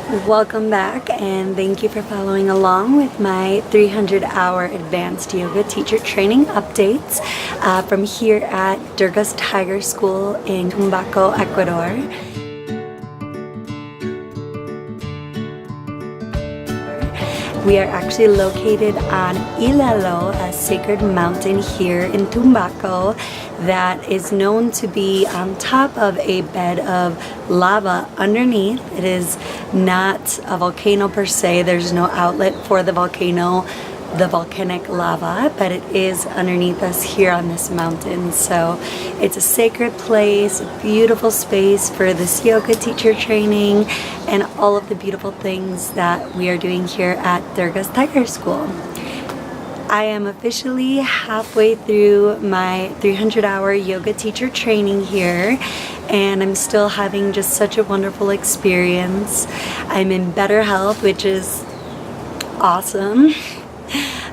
Welcome back, and thank you for following along with my 300-hour advanced yoga teacher training updates from here at Durga's Tiger School in Tumbaco, Ecuador. We are actually located on Ilalo, a sacred mountain here in Tumbaco that is known to be on top of a bed of lava underneath. It is not a volcano per se. There's no outlet for the volcano, the volcanic lava, but it is underneath us here on this mountain. So it's a sacred place, a beautiful space for this yoga teacher training and all of the beautiful things that we are doing here at Durga's Tiger School. I am officially halfway through my 300-hour yoga teacher training here, and I'm still having just such a wonderful experience. I'm in better health, which is awesome.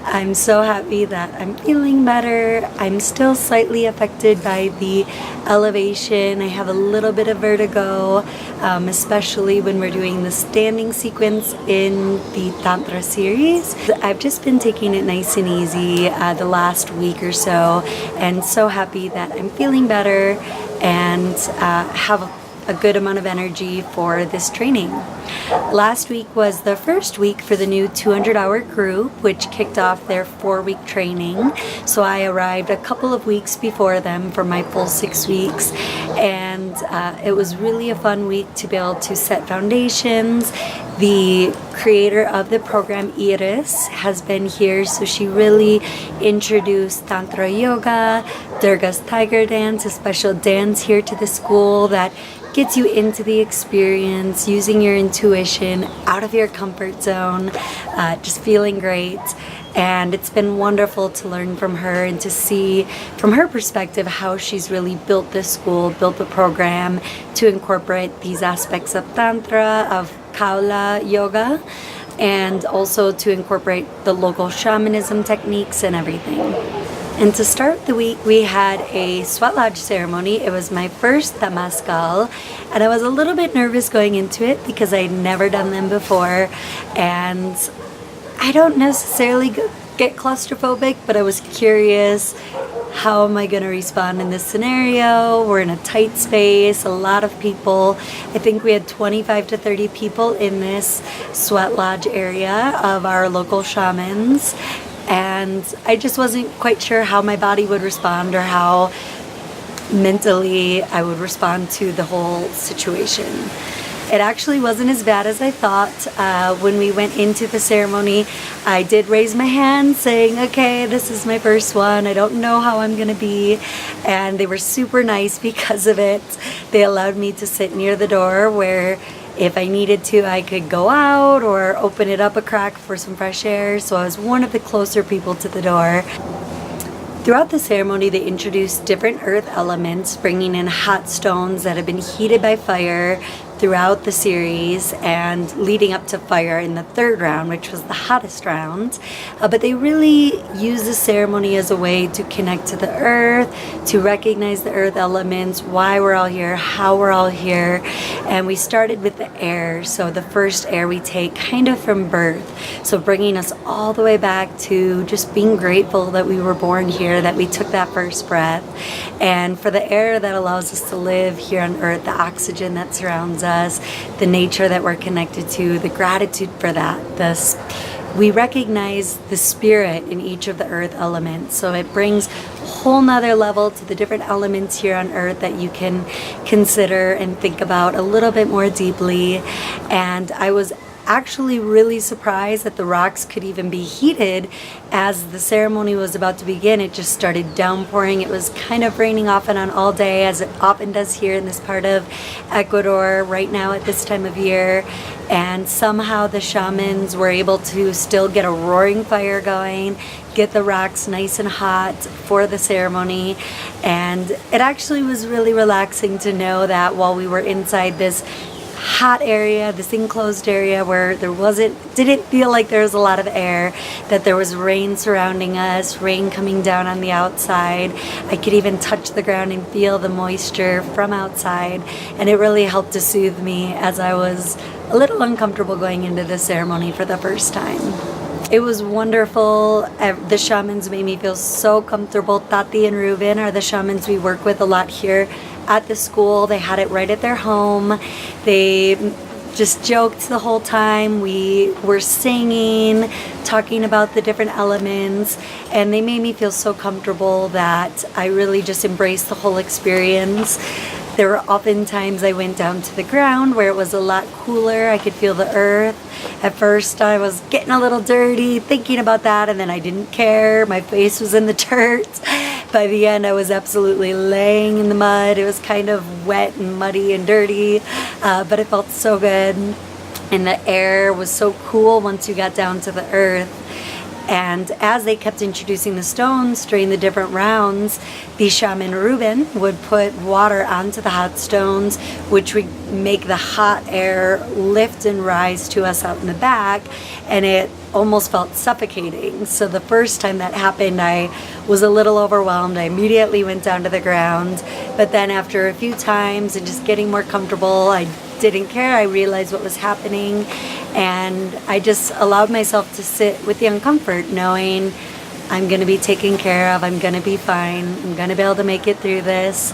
I'm so happy that I'm feeling better. I'm still slightly affected by the elevation. I have a little bit of vertigo, especially when we're doing the standing sequence in the Tantra series. I've just been taking it nice and easy the last week or so, and so happy that I'm feeling better and have a good amount of energy for this training. Last week was the first week for the new 200-hour group, which kicked off their 4-week training. So I arrived a couple of weeks before them for my full 6 weeks, and it was really a fun week to be able to set foundations. The creator of the program, Iris, has been here, so she really introduced Tantra Yoga, Durga's Tiger Dance, a special dance here to the school that gets you into the experience, using your intuition, out of your comfort zone, just feeling great. And it's been wonderful to learn from her and to see from her perspective how she's really built this school, built the program to incorporate these aspects of Tantra, of Kaula yoga, and also to incorporate the local shamanism techniques and everything. And to start the week, we had a sweat lodge ceremony. It was my first temazcal, and I was a little bit nervous going into it because I'd never done them before, and I don't necessarily get claustrophobic, but I was curious, how am I going to respond in this scenario? We're in a tight space, a lot of people. I think we had 25 to 30 people in this sweat lodge area of our local shamans. And I just wasn't quite sure how my body would respond or how mentally I would respond to the whole situation. It actually wasn't as bad as I thought. When we went into the ceremony, I did raise my hand saying, okay, this is my first one. I don't know how I'm going to be. And they were super nice because of it. They allowed me to sit near the door where if I needed to, I could go out or open it up a crack for some fresh air. So I was one of the closer people to the door. Throughout the ceremony, they introduced different earth elements, bringing in hot stones that have been heated by fire throughout the series and leading up to fire in the third round, which was the hottest round. But they really use the ceremony as a way to connect to the earth, to recognize the earth elements, why we're all here, how we're all here. And we started with the air. So the first air we take kind of from birth. So bringing us all the way back to just being grateful that we were born here, that we took that first breath. And for the air that allows us to live here on earth, the oxygen that surrounds us, the nature that we're connected to, the gratitude for that. We recognize the spirit in each of the earth elements. So it brings a whole nother level to the different elements here on earth that you can consider and think about a little bit more deeply. And I was actually really surprised that the rocks could even be heated. As the ceremony was about to begin, it just started downpouring. It was kind of raining off and on all day, as it often does here in this part of Ecuador right now at this time of year. And somehow the shamans were able to still get a roaring fire going, get the rocks nice and hot for the ceremony. And it actually was really relaxing to know that while we were inside this hot area, this enclosed area where didn't feel like there was a lot of air, that there was rain surrounding us, rain coming down on the outside. I could even touch the ground and feel the moisture from outside, and it really helped to soothe me as I was a little uncomfortable going into the ceremony for the first time. It was wonderful. The shamans made me feel so comfortable. Tati and Ruben are the shamans we work with a lot here at the school. They had it right at their home. They just joked the whole time. We were singing, talking about the different elements, and they made me feel so comfortable that I really just embraced the whole experience. There were often times I went down to the ground where it was a lot cooler. I could feel the earth. At first I was getting a little dirty thinking about that, and then I didn't care. My face was in the dirt. By the end I was absolutely laying in the mud. It was kind of wet and muddy and dirty, but it felt so good. And the air was so cool once you got down to the earth. And as they kept introducing the stones during the different rounds, the shaman Ruben would put water onto the hot stones, which would make the hot air lift and rise to us out in the back, and it almost felt suffocating. So the first time that happened, I was a little overwhelmed. I immediately went down to the ground, but then after a few times and just getting more comfortable, I didn't care. I realized what was happening, and I just allowed myself to sit with the uncomfort, knowing I'm going to be taken care of, I'm going to be fine, I'm going to be able to make it through this.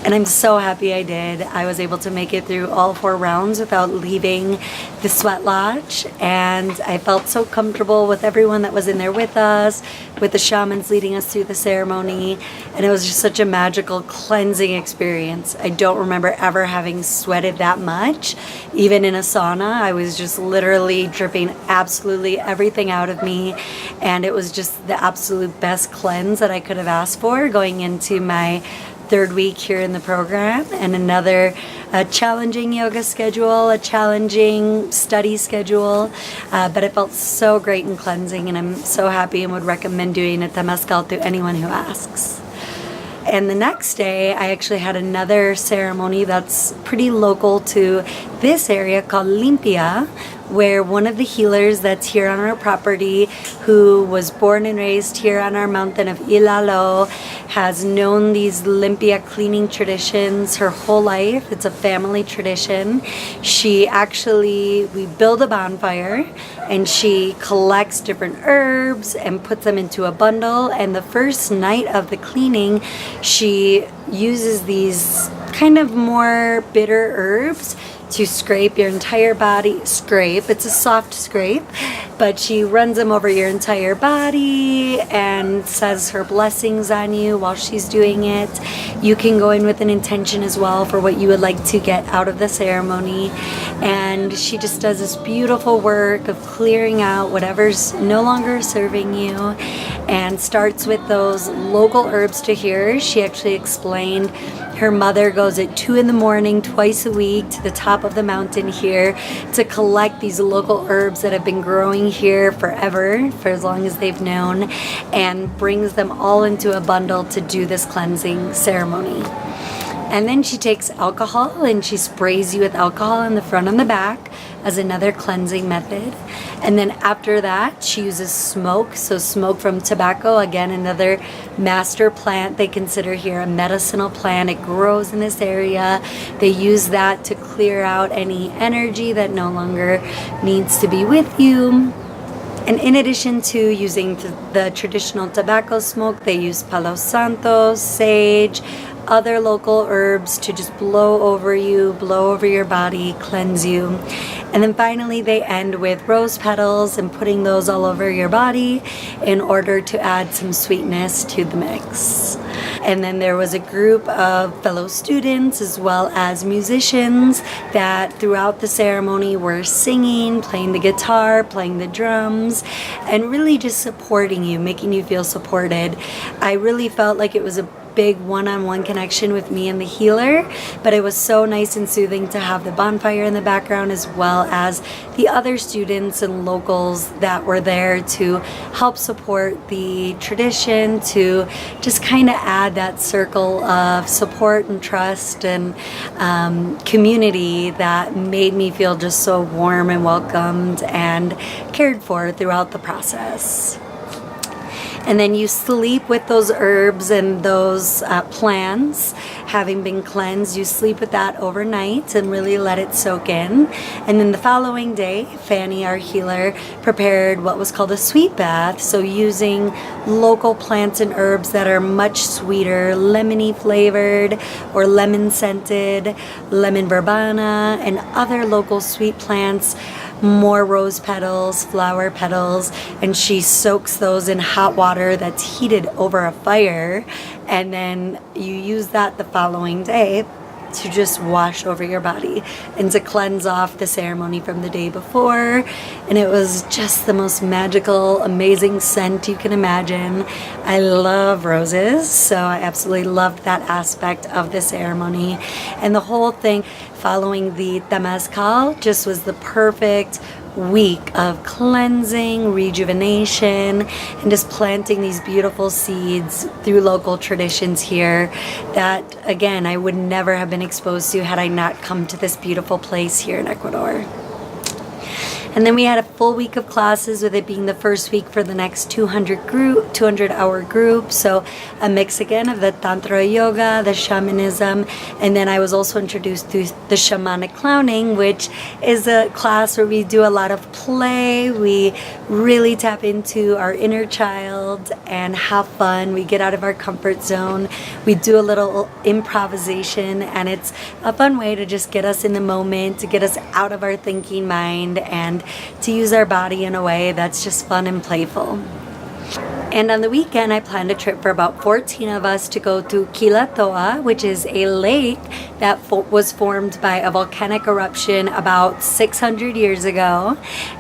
And I'm so happy I did. I was able to make it through all 4 rounds without leaving the sweat lodge, and I felt so comfortable with everyone that was in there with us, with the shamans leading us through the ceremony, and it was just such a magical cleansing experience. I don't remember ever having sweated that much. Even in a sauna, I was just literally dripping absolutely everything out of me, and it was just the absolute best cleanse that I could have asked for going into my 3rd week here in the program, and another challenging yoga schedule, a challenging study schedule, but it felt so great and cleansing, and I'm so happy and would recommend doing a temazcal to anyone who asks. And the next day, I actually had another ceremony that's pretty local to this area called Limpia, where one of the healers that's here on our property, who was born and raised here on our mountain of Ilalo, has known these Limpia cleaning traditions her whole life. It's a family tradition. We build a bonfire, and she collects different herbs and puts them into a bundle, and the first night of the cleaning, she uses these kind of more bitter herbs to scrape your entire body. It's a soft scrape, but she runs them over your entire body and says her blessings on you while she's doing it. You can go in with an intention as well for what you would like to get out of the ceremony, and she just does this beautiful work of clearing out whatever's no longer serving you, and starts with those local herbs to here. She actually explained her mother goes at 2 in the morning twice a week to the top of the mountain here to collect these local herbs that have been growing here forever, for as long as they've known, and brings them all into a bundle to do this cleansing ceremony. And then she takes alcohol and she sprays you with alcohol in the front and the back as another cleansing method. And then after that, she uses smoke. So smoke from tobacco, again, another master plant they consider here a medicinal plant. It grows in this area. They use that to clear out any energy that no longer needs to be with you. And in addition to using the traditional tobacco smoke, they use Palo Santo, sage, other local herbs to just blow over you, blow over your body, cleanse you. And then finally they end with rose petals and putting those all over your body in order to add some sweetness to the mix. And then there was a group of fellow students as well as musicians that throughout the ceremony were singing, playing the guitar, playing the drums, and really just supporting you, making you feel supported. I really felt like it was a big one-on-one connection with me and the healer, but it was so nice and soothing to have the bonfire in the background, as well as the other students and locals that were there to help support the tradition, to just kind of add that circle of support and trust and community that made me feel just so warm and welcomed and cared for throughout the process. And then you sleep with those herbs and those plants, having been cleansed. You sleep with that overnight and really let it soak in. And then the following day, Fanny, our healer, prepared what was called a sweet bath. So using local plants and herbs that are much sweeter, lemony flavored or lemon scented, lemon verbena, and other local sweet plants, more rose petals, flower petals, and she soaks those in hot water that's heated over a fire, and then you use that the following day to just wash over your body and to cleanse off the ceremony from the day before. And it was just the most magical, amazing scent you can imagine. I love roses, so I absolutely loved that aspect of the ceremony. And the whole thing following the temazcal just was the perfect week of cleansing, rejuvenation, and just planting these beautiful seeds through local traditions here that, again, I would never have been exposed to had I not come to this beautiful place here in Ecuador. And then we had a full week of classes, with it being the first week for the next 200-hour group. So a mix again of the Tantra Yoga, the Shamanism, and then I was also introduced to the Shamanic Clowning, which is a class where we do a lot of play. We really tap into our inner child and have fun. We get out of our comfort zone. We do a little improvisation, and it's a fun way to just get us in the moment, to get us out of our thinking mind, and to use our body in a way that's just fun and playful. And on the weekend, I planned a trip for about 14 of us to go to Kela Toa, which is a lake that was formed by a volcanic eruption about 600 years ago.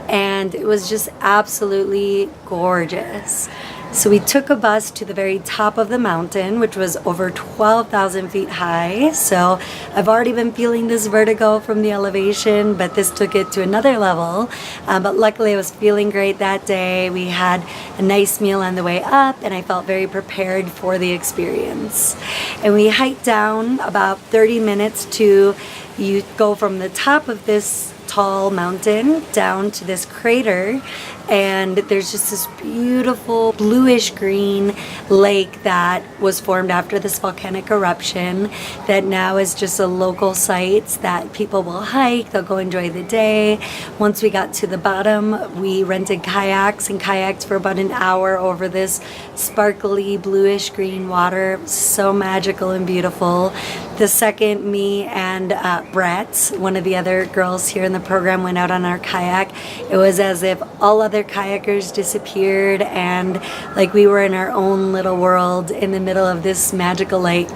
And it was just absolutely gorgeous. So we took a bus to the very top of the mountain, which was over 12,000 feet high. So I've already been feeling this vertigo from the elevation, but this took it to another level. But luckily I was feeling great that day. We had a nice meal on the way up, and I felt very prepared for the experience. And we hiked down about 30 minutes to, you go from the top of this tall mountain down to this crater, and there's just this beautiful bluish green lake that was formed after this volcanic eruption that now is just a local site that people will hike. They'll go enjoy the day. Once we got to the bottom, we rented kayaks and kayaked for about an hour over this sparkly bluish green water. So magical and beautiful. The second me and Brett, one of the other girls here in the program, went out on our kayak, it was as if all other kayakers disappeared, and like we were in our own little world in the middle of this magical lake.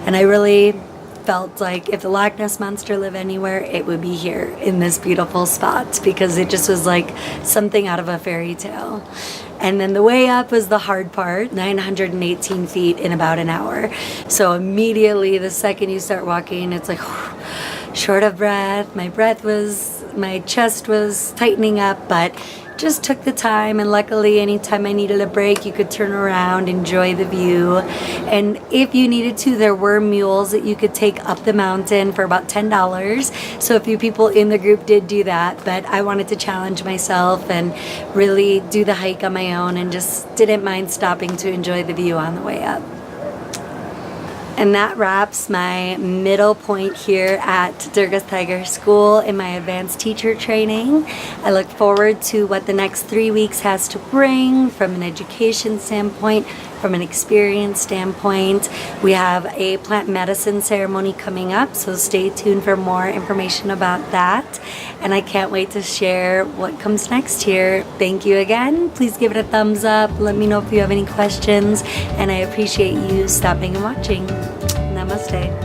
And I really felt like if the Loch Ness Monster lived anywhere, it would be here in this beautiful spot, because it just was like something out of a fairy tale. And then the way up was the hard part, 918 feet in about an hour. So immediately the second you start walking, it's like short of breath. My chest was tightening up, but just took the time, and luckily anytime I needed a break, you could turn around, enjoy the view. And if you needed to, there were mules that you could take up the mountain for about $10. So a few people in the group did do that, but I wanted to challenge myself and really do the hike on my own, and just didn't mind stopping to enjoy the view on the way up. And that wraps my middle point here at Durga's Tiger School in my advanced teacher training. I look forward to what the next 3 weeks has to bring from an education standpoint, from an experience standpoint. We have a plant medicine ceremony coming up, so stay tuned for more information about that. And I can't wait to share what comes next here. Thank you again. Please give it a thumbs up. Let me know if you have any questions, and I appreciate you stopping and watching. Namaste.